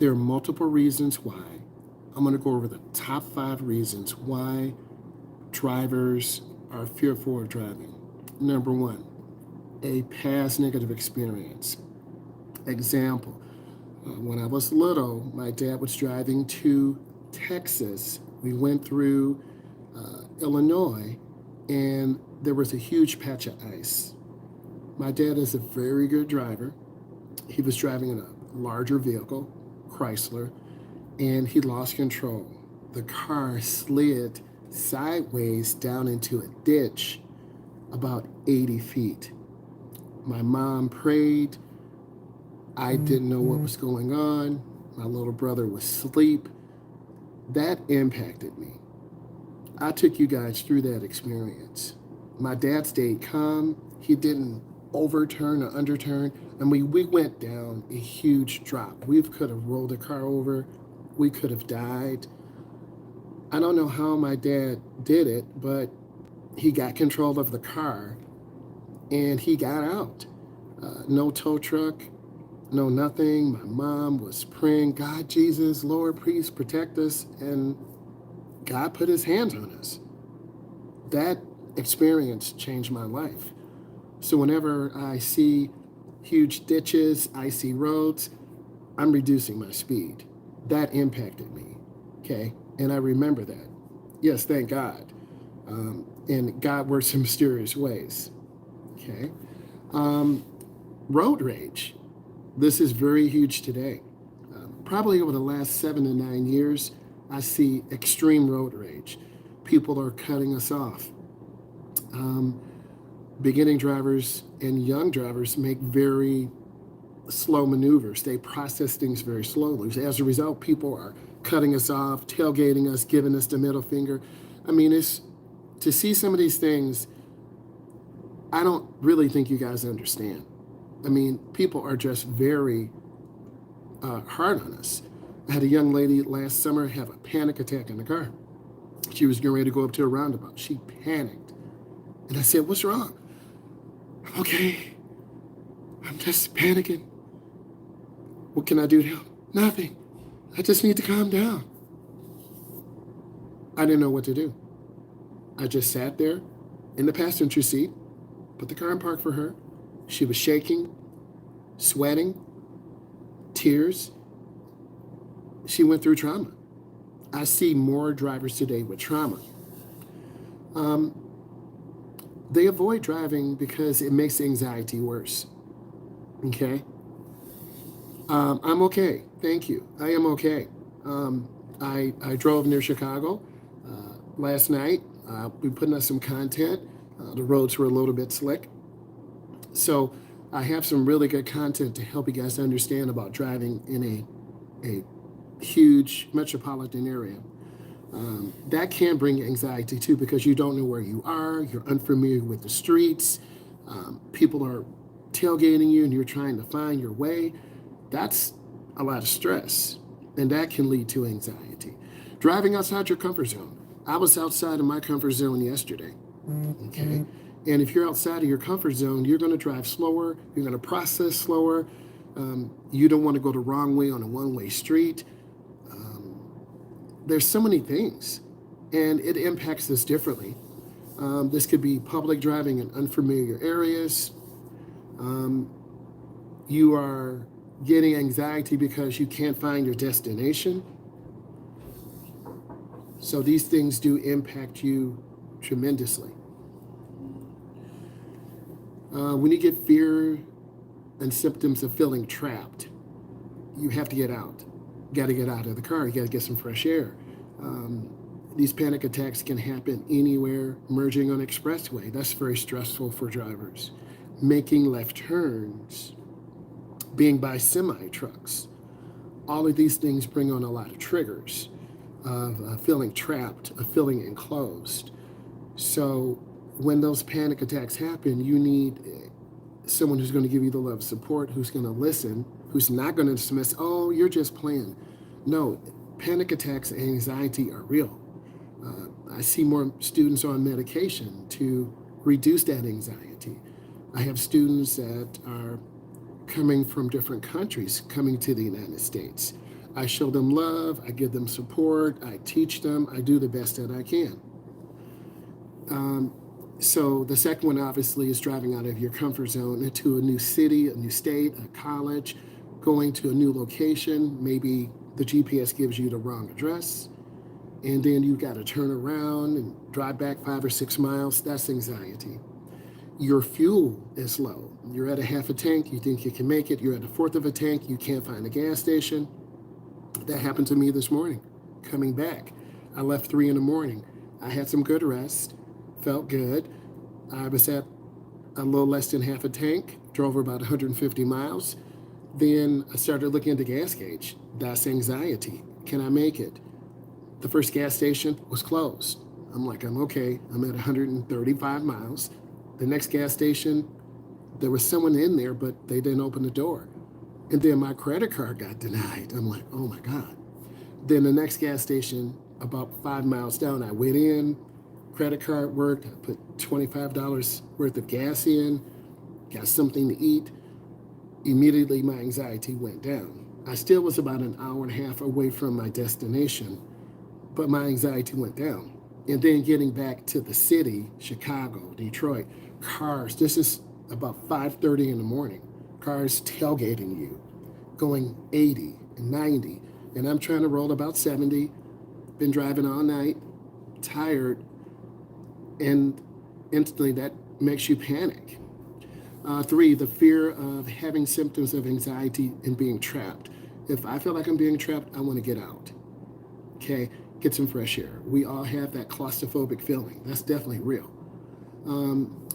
There are multiple reasons why. I'm going to go over the top 5 reasons why drivers are fearful of driving. Number one, a past negative experience. Example, when I was little, my dad was driving to Texas. We went through Illinois, and there was a huge patch of ice. My dad is a very good driver. He was driving in a larger vehicle, Chrysler, and he lost control. The car slid sideways down into a ditch about 80 feet. My mom prayed. I didn't know what was going on. My little brother was asleep. That impacted me. I took you guys through that experience. My dad stayed calm. He didn't overturn or underturn. And we went down a huge drop. We could have rolled the car over. We could have died. I don't know how my dad did it, but he got control of the car and he got out. No tow truck, no nothing. My mom was praying, God, Jesus, Lord, please protect us. And God put his hands on us. That experience changed my life. So whenever I see huge ditches, icy roads, I'm reducing my speed. That impacted me, okay? And I remember that. Yes, thank God. And God works in mysterious ways, okay? Road rage. This is very huge today. Probably over the last 7 to 9 years, I see extreme road rage. People are cutting us off. Beginning drivers and young drivers make very slow maneuvers. They process things very slowly. As a result, people are cutting us off, tailgating us, giving us the middle finger. I mean, it's to see some of these things, I don't really think you guys understand. I mean, people are just very hard on us. I had a young lady last summer have a panic attack in the car. She was getting ready to go up to a roundabout. She panicked. And I said, what's wrong? Okay, I'm just panicking. What can I do to help? Nothing. I just need to calm down. I didn't know what to do. I just sat there in the passenger seat, put the car in park for her. She was shaking, sweating, tears. She went through trauma. I see more drivers today with trauma. They avoid driving because it makes anxiety worse. Okay? I'm okay. Thank you. I am okay. I drove near Chicago last night. We put out some content. The roads were a little bit slick. So I have some really good content to help you guys understand about driving in a huge metropolitan area. That can bring anxiety too because you don't know where you are, you're unfamiliar with the streets, people are tailgating you and you're trying to find your way. That's a lot of stress, and that can lead to anxiety. Driving outside your comfort zone. I was outside of my comfort zone yesterday, okay? And if you're outside of your comfort zone, you're going to drive slower, you're going to process slower, you don't want to go the wrong way on a one-way street. There's so many things, and it impacts us differently. This could be public driving in unfamiliar areas. You are getting anxiety because you can't find your destination. So these things do impact you tremendously. When you get fear and symptoms of feeling trapped, you have to get out. You got to get out of the car. You got to get some fresh air. These panic attacks can happen anywhere. Merging on expressway, that's very stressful for drivers. Making left turns, being by semi trucks. All of these things bring on a lot of triggers of feeling trapped, of feeling enclosed. So when those panic attacks happen, you need someone who's going to give you the love of support, who's going to listen, who's not going to dismiss, oh, you're just playing. No, panic attacks and anxiety are real. I see more students on medication to reduce that anxiety. I have students that are coming from different countries, coming to the United States. I show them love, I give them support, I teach them, I do the best that I can. So the second one obviously is driving out of your comfort zone into a new city, a new state, a college, going to a new location. Maybe the GPS gives you the wrong address, and then you got to turn around and drive back 5 or 6 miles. That's anxiety. Your fuel is low. You're at a half a tank, you think you can make it. You're at a fourth of a tank, you can't find a gas station. That happened to me this morning, coming back. I left 3 in the morning. I had some good rest, felt good. I was at a little less than half a tank, drove about 150 miles. Then I started looking at the gas gauge. That's anxiety. Can I make it? The first gas station was closed. I'm like, I'm okay. I'm at 135 miles. The next gas station, there was someone in there, but they didn't open the door. And then my credit card got denied. I'm like, oh my God. Then the next gas station, about 5 miles down, I went in, credit card worked, I put $25 worth of gas in, got something to eat. Immediately my anxiety went down. I still was about an hour and a half away from my destination, but my anxiety went down. And then getting back to the city, Chicago, Detroit, cars, this is about 5:30 in the morning, cars tailgating you, going 80 and 90, and I'm trying to roll about 70, been driving all night, tired, and instantly that makes you panic. 3, the fear of having symptoms of anxiety and being trapped. If I feel like I'm being trapped, I want to get out. Okay, get some fresh air. We all have that claustrophobic feeling. That's definitely real.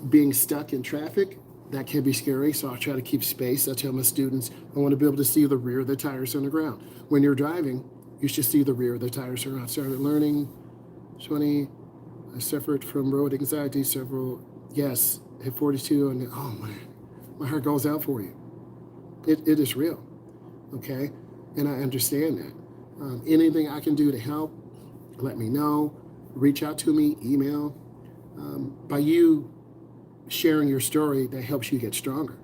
Being stuck in traffic, that can be scary, so I try to keep space. I tell my students, I want to be able to see the rear of the tires on the ground. When you're driving, you should see the rear of the tires on the ground. I started learning 20, I suffered from road anxiety several, yes, at 42, and oh man, my heart goes out for you. It is real, okay? And I understand that. Anything I can do to help, let me know. Reach out to me, email. By you sharing your story, that helps you get stronger.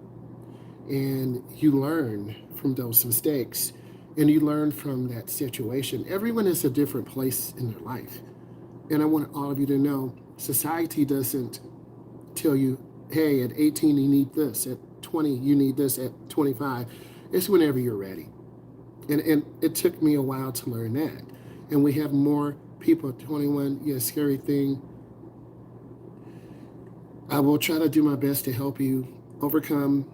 And you learn from those mistakes, and you learn from that situation. Everyone is a different place in their life. And I want all of you to know, society doesn't tell you, hey, at 18 you need this, at 20 you need this, at 25. It's whenever you're ready. And it took me a while to learn that. And we have more people at 21. Yeah, scary thing. I will try to do my best to help you overcome.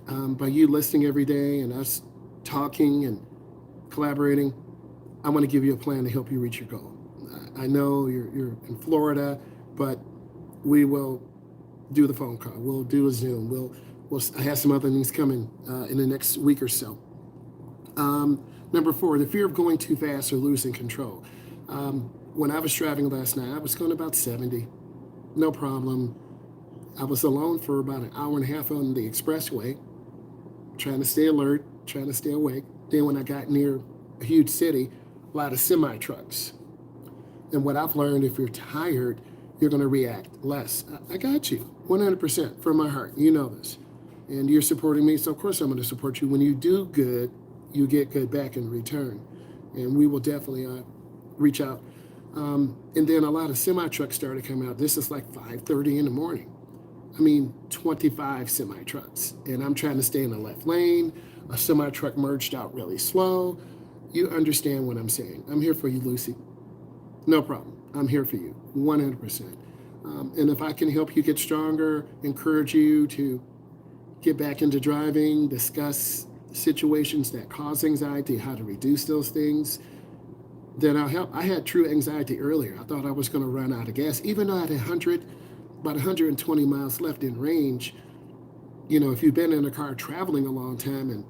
By you listening every day and us talking and collaborating, I want to give you a plan to help you reach your goal. I know you're in Florida, but we will do the phone call. We'll do a Zoom. I have some other things coming in the next week or so. Number 4, the fear of going too fast or losing control. When I was driving last night, I was going about 70, no problem. I was alone for about an hour and a half on the expressway, trying to stay alert, trying to stay awake. Then when I got near a huge city, a lot of semi-trucks. And what I've learned, if you're tired, you're going to react less. I got you, 100% from my heart. You know this. And you're supporting me, so of course I'm going to support you. When you do good, you get good back in return. And we will definitely reach out. And then a lot of semi-trucks started coming out. This is like 5:30 in the morning. 25 semi-trucks. And I'm trying to stay in the left lane. A semi-truck merged out really slow. You understand what I'm saying. I'm here for you, Lucy. No problem. I'm here for you, 100%. And if I can help you get stronger, encourage you to get back into driving, discuss situations that cause anxiety, how to reduce those things, then I'll help. I had true anxiety earlier. I thought I was going to run out of gas, even though I had about 120 miles left in range. If you've been in a car traveling a long time, and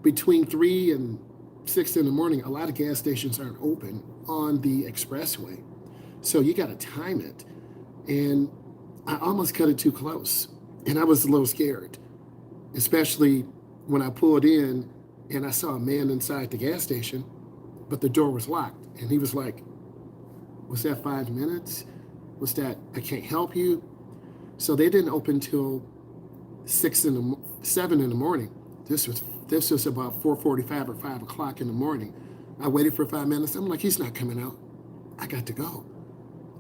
between 3 and 6 in the morning, a lot of gas stations aren't open on the expressway. So you got to time it. And I almost cut it too close. And I was a little scared, especially when I pulled in and I saw a man inside the gas station, but the door was locked. And he was like, was that 5 minutes? Was that, I can't help you? So they didn't open till 7 in the morning. This This was about 4:45 or 5 o'clock in the morning. I waited for 5 minutes. I'm like, he's not coming out. I got to go.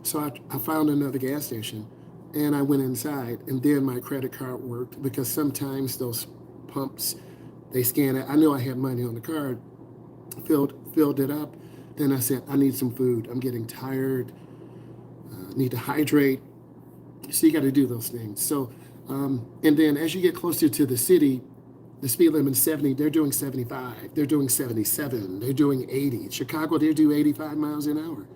So I found another gas station and I went inside, and then my credit card worked because sometimes those pumps, they scan it. I knew I had money on the card, filled it up. Then I said, I need some food. I'm getting tired. Need to hydrate. So you got to do those things. So, and then as you get closer to the city, the speed limit is 70. They're doing 75. They're doing 77. They're doing 80. Chicago, they do 85 miles an hour.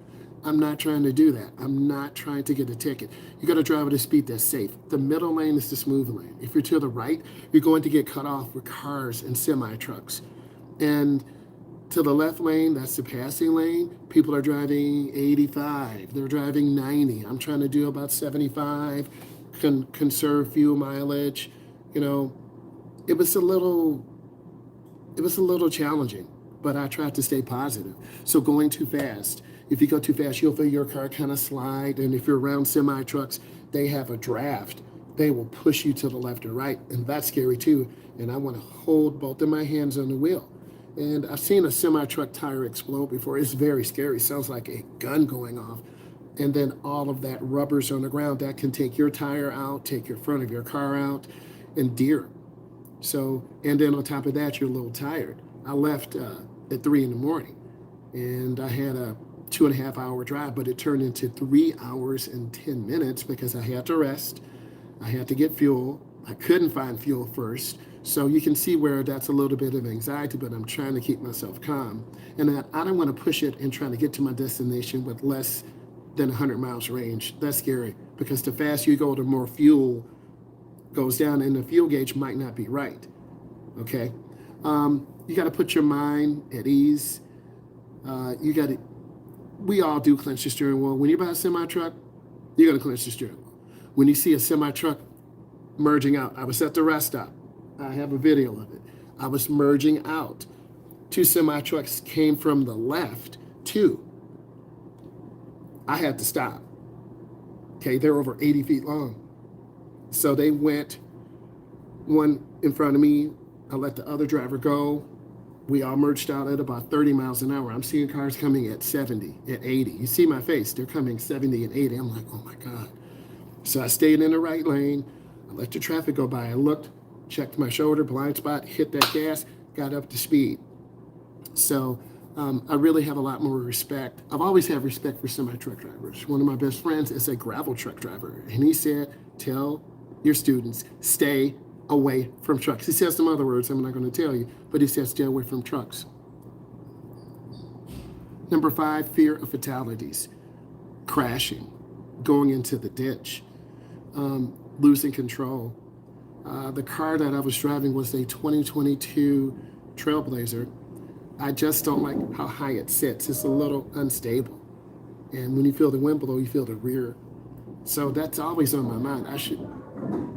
I'm not trying to do that. I'm not trying to get a ticket. You got to drive at a speed that's safe. The middle lane is the smooth lane. If you're to the right, you're going to get cut off with cars and semi-trucks. And to the left lane, that's the passing lane. People are driving 85. They're driving 90. I'm trying to do about 75, conserve fuel mileage. You know, it was a little challenging, but I tried to stay positive. So going too fast, if you go too fast, you'll feel your car kind of slide. And if you're around semi trucks, they have a draft. They will push you to the left or right, and that's scary too. And I want to hold both of my hands on the wheel. And I've seen a semi-truck tire explode before. It's very scary. It sounds like a gun going off. And then all of that rubber's on the ground. That can take your tire out, take your front of your car out, and deer. So, and then on top of that, you're a little tired. I left at 3 in the morning, and I had a 2.5 hour drive, but it turned into 3 hours and 10 minutes because I had to rest. I had to get fuel. I couldn't find fuel first. So you can see where that's a little bit of anxiety, but I'm trying to keep myself calm. And I don't want to push it and trying to get to my destination with less than 100 miles range. That's scary because the faster you go, the more fuel goes down, and the fuel gauge might not be right. Okay? You got to put your mind at ease. We all do clench the steering wheel. When you buy a semi-truck, you're going to clench the steering wheel. When you see a semi-truck merging out, I was at the rest stop. I have a video of it. I was merging out. 2 semi-trucks came from the left, 2. I had to stop. Okay, they're over 80 feet long. So they went, one in front of me. I let the other driver go. We all merged out at about 30 miles an hour. I'm seeing cars coming at 70, at 80. You see my face. They're coming 70 and 80. I'm like, oh my God. So I stayed in the right lane. I let the traffic go by. I looked, checked my shoulder, blind spot, hit that gas, got up to speed. So I really have a lot more respect. I've always had respect for semi-truck drivers. One of my best friends is a gravel truck driver. And he said, tell your students, stay away from trucks. He says some other words I'm not going to tell you, but he says stay away from trucks. Number 5, fear of fatalities. Crashing, going into the ditch, losing control. The car that I was driving was a 2022 Trailblazer. I just don't like how high it sits. It's a little unstable. And when you feel the wind blow, you feel the rear. So that's always on my mind. I should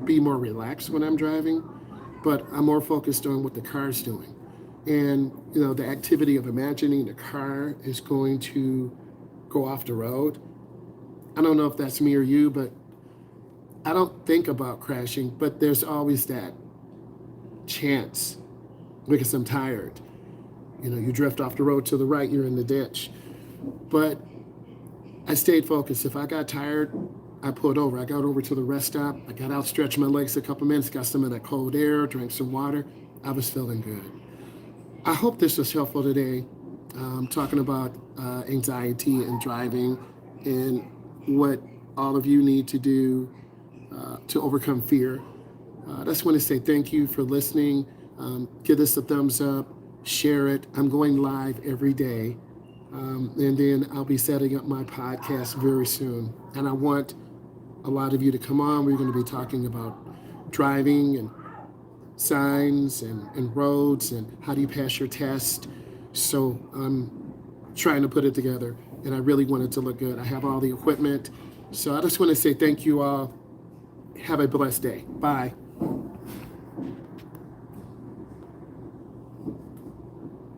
be more relaxed when I'm driving, but I'm more focused on what the car's doing. And, you know, the activity of imagining the car is going to go off the road. I don't know if that's me or you, but I don't think about crashing, but there's always that chance because I'm tired. You know, you drift off the road to the right, you're in the ditch. But I stayed focused. If I got tired, I pulled over. I got over to the rest stop. I got out, stretched my legs a couple minutes, got some of that cold air, drank some water. I was feeling good. I hope this was helpful today, talking about anxiety and driving and what all of you need to do to overcome fear. I just want to say thank you for listening. Give this a thumbs up, share it. I'm going live every day. And then I'll be setting up my podcast very soon. And I want a lot of you to come on. We're going to be talking about driving and signs and roads and how do you pass your test. So I'm trying to put it together, and I really want it to look good. I have all the equipment. So I just want to say thank you all. Have a blessed day. Bye.